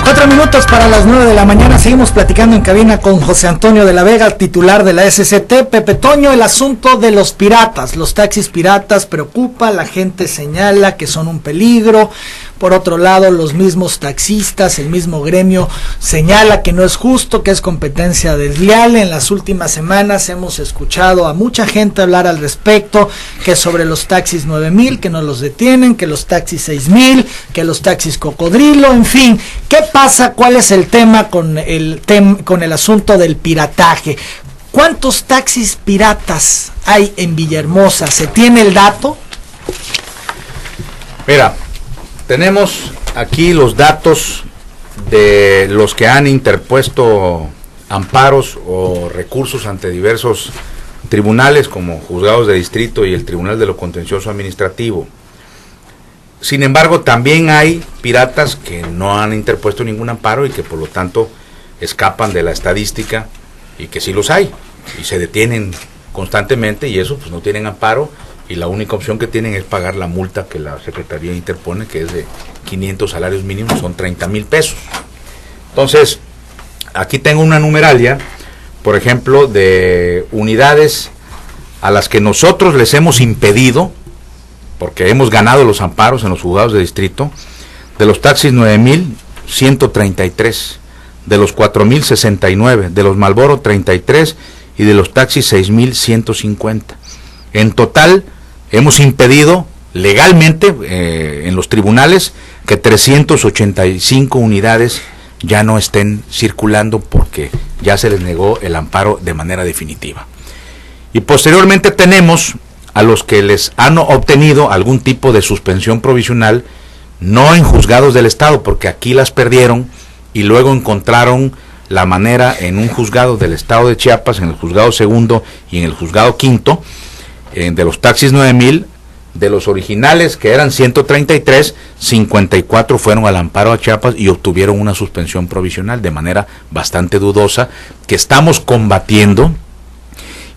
4 minutos para las 9 de la mañana. Seguimos platicando en cabina con José Antonio de la Vega, titular de la SCT. Pepe Toño, el asunto de los piratas, los taxis piratas preocupa, la gente señala que son un peligro. Por otro lado, los mismos taxistas, el mismo gremio señala que no es justo, que es competencia desleal. En las últimas semanas hemos escuchado a mucha gente hablar al respecto, que sobre los taxis 9000, que no los detienen, que los taxis 6000, que los taxis cocodrilo, en fin. ¿Qué pasa? ¿Cuál es el tema con el asunto del pirataje? ¿Cuántos taxis piratas hay en Villahermosa? ¿Se tiene el dato? Mira, tenemos aquí los datos de los que han interpuesto amparos o recursos ante diversos tribunales como juzgados de distrito y el Tribunal de lo Contencioso Administrativo. Sin embargo, también hay piratas que no han interpuesto ningún amparo y que por lo tanto escapan de la estadística, y que sí los hay y se detienen constantemente, y eso pues no tienen amparo, y la única opción que tienen es pagar la multa que la Secretaría interpone, que es de 500 salarios mínimos, son 30,000 pesos. Entonces, aquí tengo una numeralia, por ejemplo, de unidades a las que nosotros les hemos impedido, porque hemos ganado los amparos en los juzgados de distrito. De los taxis 9000, 133, de los 4000, 69, de los Marlboro, 33, y de los taxis 6000, 150. En total, hemos impedido legalmente en los tribunales que 385 unidades ya no estén circulando porque ya se les negó el amparo de manera definitiva. Y posteriormente tenemos a los que les han obtenido algún tipo de suspensión provisional, no en juzgados del Estado, porque aquí las perdieron y luego encontraron la manera en un juzgado del Estado de Chiapas, en el juzgado segundo y en el juzgado quinto, de los taxis 9000, de los originales que eran 133, 54 fueron al amparo a Chiapas y obtuvieron una suspensión provisional de manera bastante dudosa, que estamos combatiendo.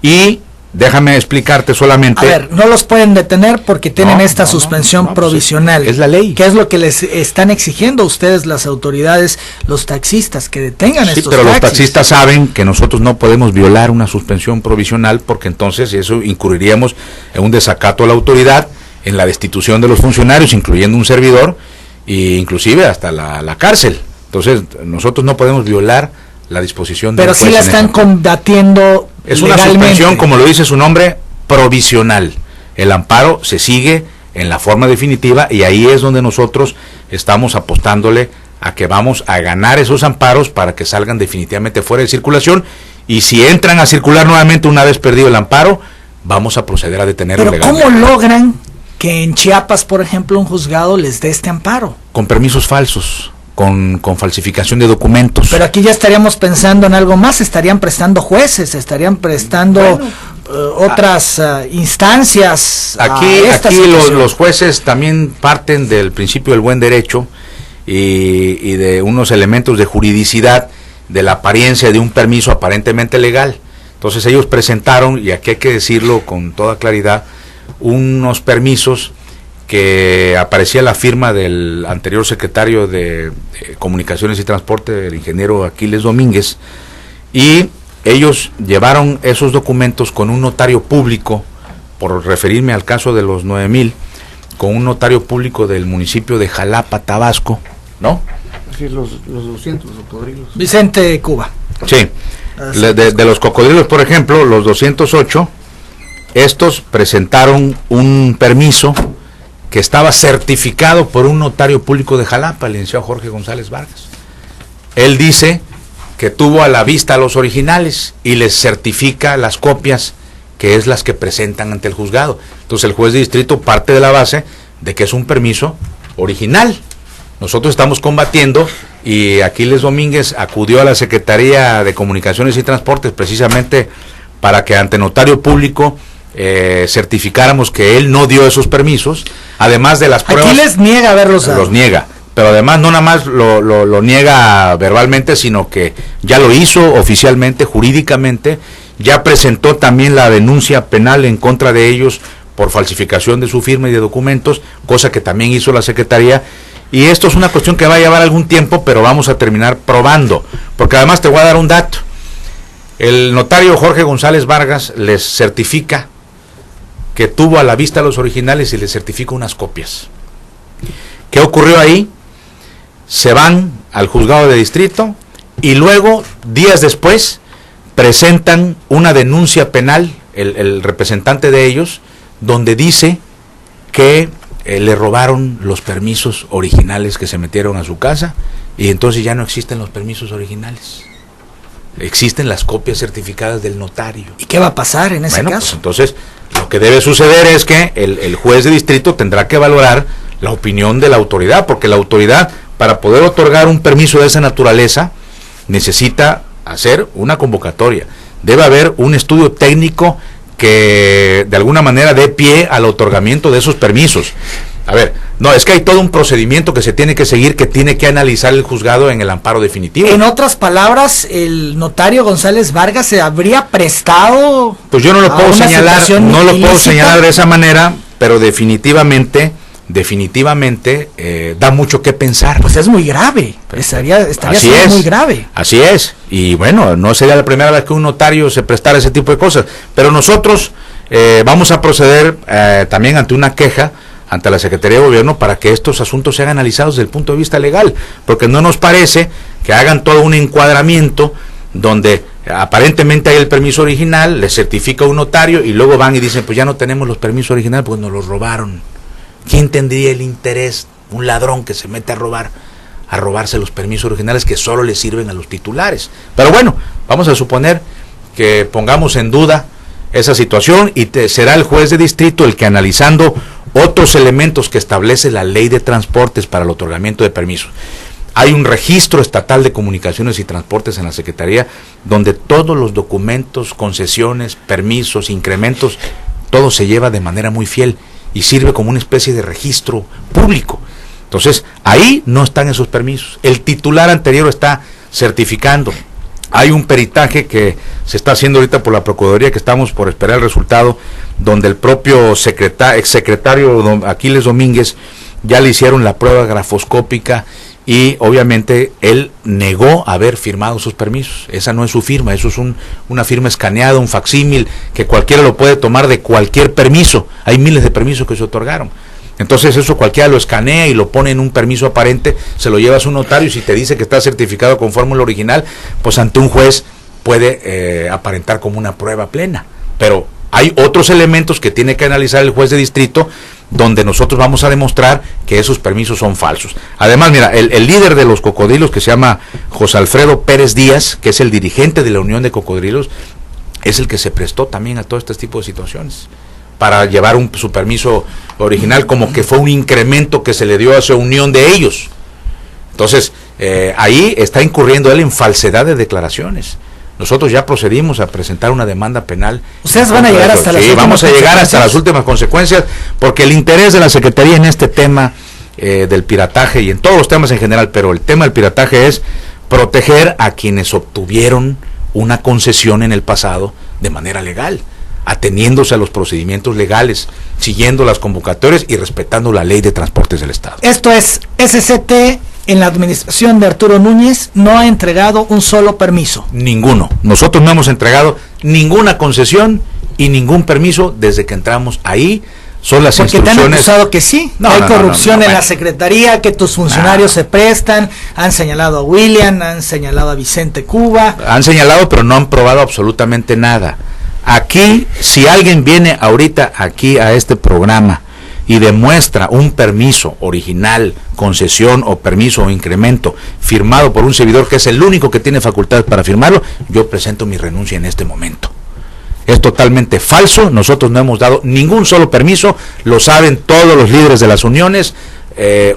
Y déjame explicarte solamente. A ver, no los pueden detener porque tienen esta suspensión provisional. Pues es la ley. ¿Qué es lo que les están exigiendo a ustedes, las autoridades, los taxistas, que detengan estos taxis? Sí, pero los taxistas saben que nosotros no podemos violar una suspensión provisional, porque entonces eso incurriríamos en un desacato a la autoridad, en la destitución de los funcionarios, incluyendo un servidor, e inclusive hasta la cárcel. Entonces, nosotros no podemos violar la disposición del juez. Pero sí la están combatiendo. Es una suspensión, como lo dice su nombre, provisional. El amparo se sigue en la forma definitiva, y ahí es donde nosotros estamos apostándole a que vamos a ganar esos amparos para que salgan definitivamente fuera de circulación, y si entran a circular nuevamente una vez perdido el amparo, vamos a proceder a detenerlo legalmente. ¿Cómo logran que en Chiapas, por ejemplo, un juzgado les dé este amparo? Con permisos falsos, con falsificación de documentos. Pero aquí ya estaríamos pensando en algo más, estarían prestando jueces, estarían prestando otras instancias. Aquí los jueces también parten del principio del buen derecho y de unos elementos de juridicidad, de la apariencia de un permiso aparentemente legal. Entonces ellos presentaron, y aquí hay que decirlo con toda claridad, unos permisos que aparecía la firma del anterior secretario de Comunicaciones y Transporte, el ingeniero Aquiles Domínguez, y ellos llevaron esos documentos con un notario público, por referirme al caso de los 9000, con un notario público del municipio de Jalapa, Tabasco, ¿no? Sí, los 200, los cocodrilos. Vicente Cuba. Sí, de los cocodrilos, por ejemplo, los 208, estos presentaron un permiso que estaba certificado por un notario público de Jalapa, el licenciado Jorge González Vargas. Él dice que tuvo a la vista los originales y les certifica las copias, que es las que presentan ante el juzgado. Entonces el juez de distrito parte de la base de que es un permiso original. Nosotros estamos combatiendo, y Aquiles Domínguez acudió a la Secretaría de Comunicaciones y Transportes precisamente para que ante notario público certificáramos que él no dio esos permisos, además de las pruebas. Aquí les niega haberlos dado. Los niega, pero además no nada más lo niega verbalmente, sino que ya lo hizo oficialmente, jurídicamente, ya presentó también la denuncia penal en contra de ellos por falsificación de su firma y de documentos, cosa que también hizo la Secretaría, y esto es una cuestión que va a llevar algún tiempo, pero vamos a terminar probando, porque además te voy a dar un dato. El notario Jorge González Vargas les certifica que tuvo a la vista los originales y les certifica unas copias. ¿Qué ocurrió ahí? Se van al juzgado de distrito y luego, días después, presentan una denuncia penal, el representante de ellos, donde dice que le robaron los permisos originales que se metieron a su casa, y entonces ya no existen los permisos originales. Existen las copias certificadas del notario. ¿Y qué va a pasar en ese caso? Pues entonces, lo que debe suceder es que el juez de distrito tendrá que valorar la opinión de la autoridad, porque la autoridad, para poder otorgar un permiso de esa naturaleza, necesita hacer una convocatoria. Debe haber un estudio técnico que de alguna manera dé pie al otorgamiento de esos permisos. A ver, no, es que hay todo un procedimiento que se tiene que seguir, que tiene que analizar el juzgado en el amparo definitivo. En otras palabras, el notario González Vargas se habría prestado. Pues yo no lo puedo señalar, de esa manera, pero definitivamente da mucho que pensar. Pues es muy grave, estaría siendo muy grave. Así es, y bueno, no sería la primera vez que un notario se prestara ese tipo de cosas, pero nosotros vamos a proceder también ante una queja ante la Secretaría de Gobierno para que estos asuntos sean analizados desde el punto de vista legal, porque no nos parece que hagan todo un encuadramiento donde aparentemente hay el permiso original, le certifica un notario y luego van y dicen, pues ya no tenemos los permisos originales porque nos los robaron. ¿Quién tendría el interés? Un ladrón que se mete a robarse los permisos originales que solo le sirven a los titulares. Pero bueno, vamos a suponer que pongamos en duda esa situación y será el juez de distrito el que, analizando otros elementos que establece la ley de transportes para el otorgamiento de permisos. Hay un registro estatal de comunicaciones y transportes en la Secretaría donde todos los documentos, concesiones, permisos, incrementos, todo se lleva de manera muy fiel y sirve como una especie de registro público. Entonces, ahí no están esos permisos. El titular anterior está certificando. Hay un peritaje que se está haciendo ahorita por la Procuraduría, que estamos por esperar el resultado, donde el propio exsecretario don Aquiles Domínguez ya le hicieron la prueba grafoscópica y obviamente él negó haber firmado sus permisos. Esa no es su firma, eso es una firma escaneada, un facsímil, que cualquiera lo puede tomar de cualquier permiso. Hay miles de permisos que se otorgaron. Entonces eso cualquiera lo escanea y lo pone en un permiso aparente, se lo lleva a su notario y si te dice que está certificado con fórmula original, pues ante un juez puede aparentar como una prueba plena. Pero hay otros elementos que tiene que analizar el juez de distrito donde nosotros vamos a demostrar que esos permisos son falsos. Además, mira, el líder de los cocodrilos, que se llama José Alfredo Pérez Díaz, que es el dirigente de la Unión de Cocodrilos, es el que se prestó también a todo este tipo de situaciones para llevar su permiso original, como que fue un incremento que se le dio a esa unión de ellos. Entonces, ahí está incurriendo él en falsedad de declaraciones. Nosotros ya procedimos a presentar una demanda penal. Ustedes van a llegar hasta las últimas vamos a llegar hasta las últimas consecuencias, porque el interés de la Secretaría en este tema del pirataje y en todos los temas en general, pero el tema del pirataje es proteger a quienes obtuvieron una concesión en el pasado de manera legal, ateniéndose a los procedimientos legales, siguiendo las convocatorias y respetando la ley de transportes del Estado. Esto es, SCT en la administración de Arturo Núñez no ha entregado un solo permiso. Ninguno. Nosotros no hemos entregado ninguna concesión y ningún permiso desde que entramos ahí. Son las instrucciones. Porque te han acusado que sí, hay corrupción en la Secretaría, que tus funcionarios se prestan, han señalado a William, han señalado a Vicente Cuba. Han señalado, pero no han probado absolutamente nada. Aquí, si alguien viene ahorita aquí a este programa y demuestra un permiso original, concesión o permiso o incremento firmado por un servidor que es el único que tiene facultades para firmarlo, yo presento mi renuncia en este momento. Es totalmente falso, nosotros no hemos dado ningún solo permiso, lo saben todos los líderes de las uniones.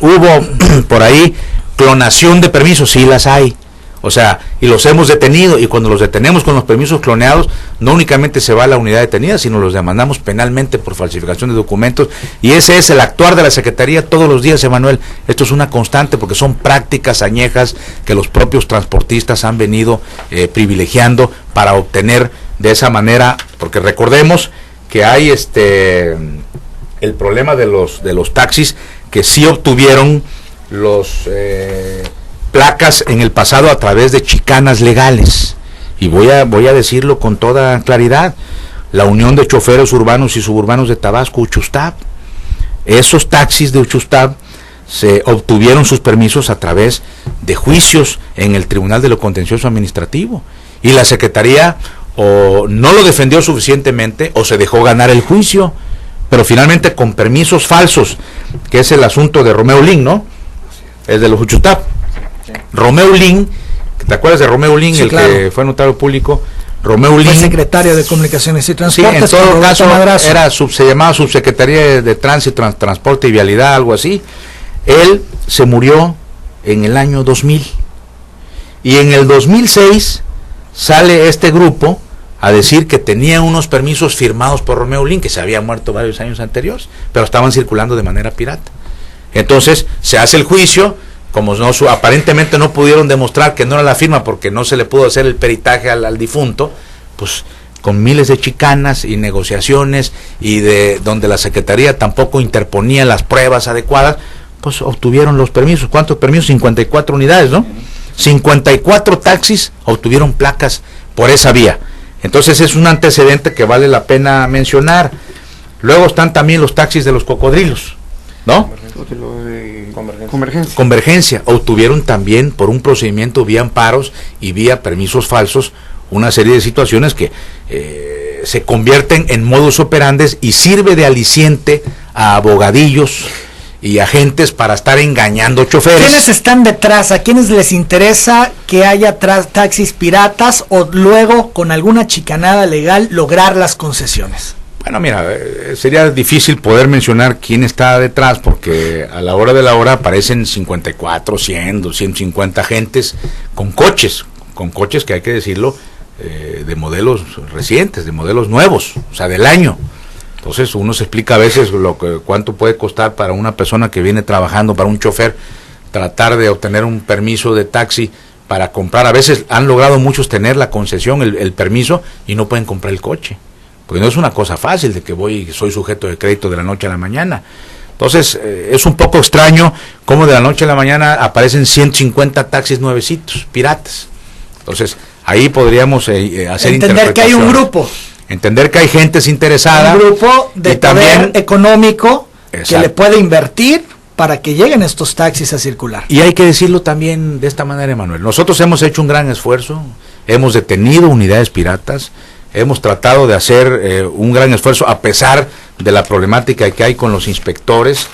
Hubo por ahí clonación de permisos, sí las hay. O sea, y los hemos detenido, y cuando los detenemos con los permisos cloneados, no únicamente se va a la unidad detenida, sino los demandamos penalmente por falsificación de documentos, y ese es el actuar de la Secretaría todos los días, Emanuel. Esto es una constante, porque son prácticas añejas que los propios transportistas han venido privilegiando para obtener de esa manera, porque recordemos que hay el problema de los taxis que sí obtuvieron placas en el pasado a través de chicanas legales. Y voy a decirlo con toda claridad. La Unión de Choferes Urbanos y Suburbanos de Tabasco, Uchustab, esos taxis de Uchustab se obtuvieron sus permisos a través de juicios en el Tribunal de lo Contencioso Administrativo, y la Secretaría o no lo defendió suficientemente o se dejó ganar el juicio, pero finalmente con permisos falsos, que es el asunto de Romeo Lin, ¿no? Es de los Uchustab. Sí. Romeo Lin, ¿te acuerdas de Romeo Lin, sí, el claro, que fue notario público? Romeo Lin, secretario de Comunicaciones y Transportes. Sí, en todo caso se llamaba Subsecretaría de Tránsito, Transporte y Vialidad, algo así. Él se murió en el año 2000, y en el 2006 sale este grupo a decir que tenía unos permisos firmados por Romeo Lin, que se había muerto varios años anteriores, pero estaban circulando de manera pirata. Entonces se hace el juicio. Como aparentemente no pudieron demostrar que no era la firma porque no se le pudo hacer el peritaje al difunto, pues con miles de chicanas y negociaciones, y de donde la Secretaría tampoco interponía las pruebas adecuadas, pues obtuvieron los permisos. ¿Cuántos permisos? 54 unidades, ¿no? 54 taxis obtuvieron placas por esa vía. Entonces es un antecedente que vale la pena mencionar. Luego están también los taxis de los cocodrilos, ¿no? Convergencia. Obtuvieron también por un procedimiento vía amparos y vía permisos falsos una serie de situaciones que se convierten en modus operandi y sirve de aliciente a abogadillos y agentes para estar engañando choferes. ¿Quiénes están detrás? ¿A quiénes les interesa que haya taxis piratas o luego con alguna chicanada legal lograr las concesiones? Bueno, mira, sería difícil poder mencionar quién está detrás, porque a la hora de la hora aparecen 54, 100, 250 agentes con coches que hay que decirlo, de modelos recientes, de modelos nuevos, o sea, del año. Entonces uno se explica a veces cuánto puede costar para una persona que viene trabajando, para un chofer, tratar de obtener un permiso de taxi para comprar. A veces han logrado muchos tener la concesión, el permiso, y no pueden comprar el coche. Porque no es una cosa fácil de que soy sujeto de crédito de la noche a la mañana. Entonces, es un poco extraño cómo de la noche a la mañana aparecen 150 taxis nuevecitos, piratas. Entonces, ahí podríamos hacer entender que hay un grupo. Entender que hay gentes interesadas. Un grupo de poder también económico, exacto, que le puede invertir para que lleguen estos taxis a circular. Y hay que decirlo también de esta manera, Emanuel. Nosotros hemos hecho un gran esfuerzo, hemos detenido unidades piratas, hemos tratado de hacer un gran esfuerzo a pesar de la problemática que hay con los inspectores.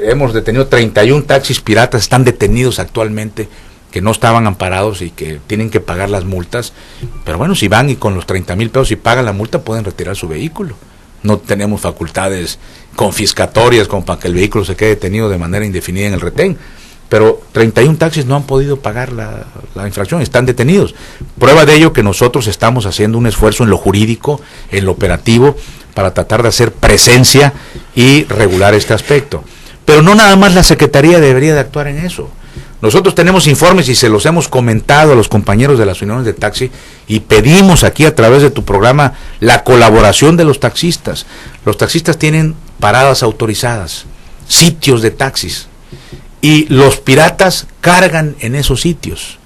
Hemos detenido 31 taxis piratas, están detenidos actualmente, que no estaban amparados y que tienen que pagar las multas. Pero bueno, si van y con los 30,000 pesos y pagan la multa, pueden retirar su vehículo. No tenemos facultades confiscatorias como para que el vehículo se quede detenido de manera indefinida en el retén. Pero 31 taxis no han podido pagar la infracción, están detenidos. Prueba de ello que nosotros estamos haciendo un esfuerzo en lo jurídico, en lo operativo, para tratar de hacer presencia y regular este aspecto. Pero no nada más la Secretaría debería de actuar en eso. Nosotros tenemos informes y se los hemos comentado a los compañeros de las uniones de taxi y pedimos aquí a través de tu programa la colaboración de los taxistas. Los taxistas tienen paradas autorizadas, sitios de taxis. Y los piratas cargan en esos sitios.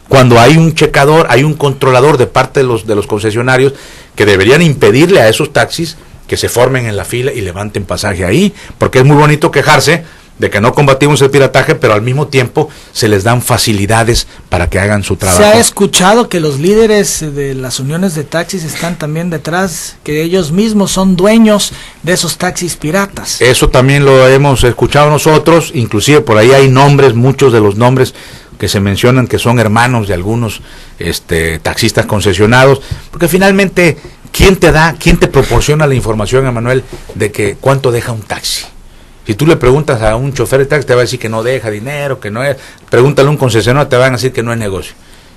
Cuando hay un checador, hay un controlador de parte de los concesionarios que deberían impedirle a esos taxis que se formen en la fila y levanten pasaje ahí, porque es muy bonito quejarse de que no combatimos el pirataje, pero al mismo tiempo se les dan facilidades para que hagan su trabajo. Se ha escuchado que los líderes de las uniones de taxis están también detrás, que ellos mismos son dueños de esos taxis piratas. Eso también lo hemos escuchado nosotros, inclusive por ahí hay nombres, muchos de los nombres que se mencionan que son hermanos de algunos taxistas concesionados, porque finalmente, ¿quién te proporciona la información, Emanuel, de que cuánto deja un taxi? Si tú le preguntas a un chofer de taxi, te va a decir que no deja dinero, que no es. Pregúntale a un concesionario, te van a decir que no es negocio.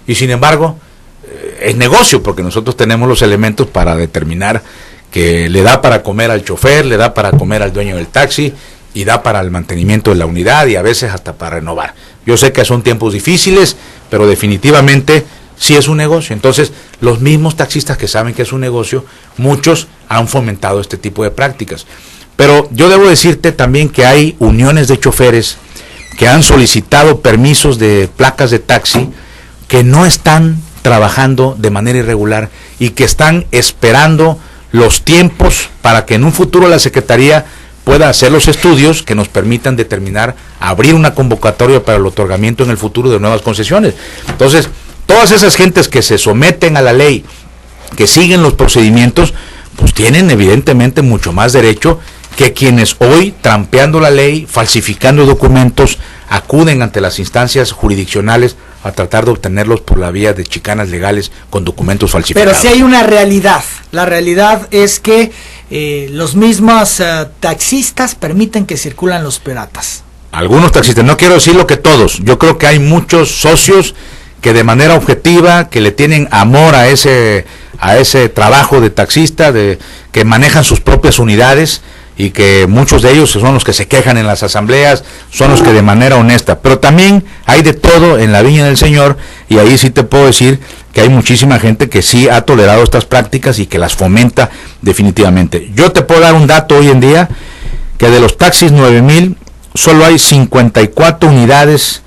Y sin embargo, es negocio, porque nosotros tenemos los elementos para determinar que le da para comer al chofer, le da para comer al dueño del taxi, y da para el mantenimiento de la unidad, y a veces hasta para renovar. Yo sé que son tiempos difíciles, pero definitivamente sí es un negocio. Entonces, los mismos taxistas que saben que es un negocio, muchos han fomentado este tipo de prácticas. Pero yo debo decirte también que hay uniones de choferes que han solicitado permisos de placas de taxi que no están trabajando de manera irregular y que están esperando los tiempos para que en un futuro la Secretaría pueda hacer los estudios que nos permitan determinar, abrir una convocatoria para el otorgamiento en el futuro de nuevas concesiones. Entonces, todas esas gentes que se someten a la ley, que siguen los procedimientos, pues tienen evidentemente mucho más derecho que quienes hoy, trampeando la ley, falsificando documentos, acuden ante las instancias jurisdiccionales a tratar de obtenerlos por la vía de chicanas legales con documentos falsificados. Pero sí hay una realidad. La realidad es que los mismos taxistas permiten que circulan los piratas. Algunos taxistas, no quiero decirlo que todos. Yo creo que hay muchos socios que de manera objetiva, que le tienen amor a ese trabajo de taxista, que manejan sus propias unidades, y que muchos de ellos son los que se quejan en las asambleas, son los que de manera honesta, pero también hay de todo en la viña del Señor, y ahí sí te puedo decir que hay muchísima gente que sí ha tolerado estas prácticas y que las fomenta definitivamente. Yo te puedo dar un dato hoy en día, que de los taxis 9,000, solo hay 54 unidades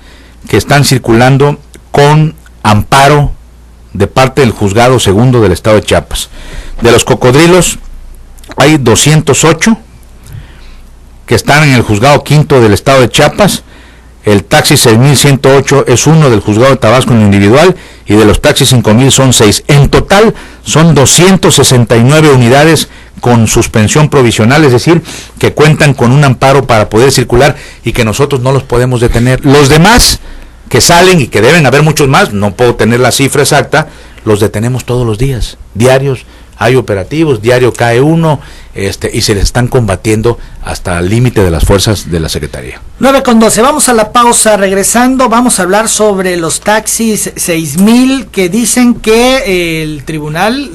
que están circulando con amparo de parte del Juzgado Segundo del Estado de Chiapas. De los cocodrilos hay 208 que están en el Juzgado Quinto del Estado de Chiapas. El taxi 6,108 es uno del Juzgado de Tabasco en lo individual, y de los taxis 5,000 son 6. En total son 269 unidades con suspensión provisional, es decir, que cuentan con un amparo para poder circular y que nosotros no los podemos detener. Los demás que salen, y que deben haber muchos más, no puedo tener la cifra exacta, los detenemos todos los días, diarios. Hay operativos, diario cae uno, y se les están combatiendo hasta el límite de las fuerzas de la Secretaría. 9:12, vamos a la pausa. Regresando, vamos a hablar sobre los taxis 6,000 que dicen que el tribunal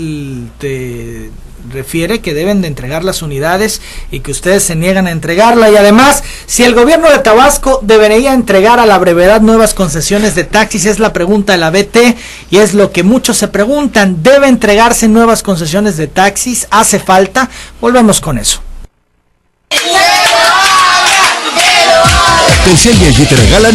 refiere que deben de entregar las unidades y que ustedes se niegan a entregarla, y además si el gobierno de Tabasco debería entregar a la brevedad nuevas concesiones de taxis, es la pregunta de la BT, y es lo que muchos se preguntan. ¿Debe entregarse nuevas concesiones de taxis? ¿Hace falta? Volvemos con eso. Telcel y LG te regalan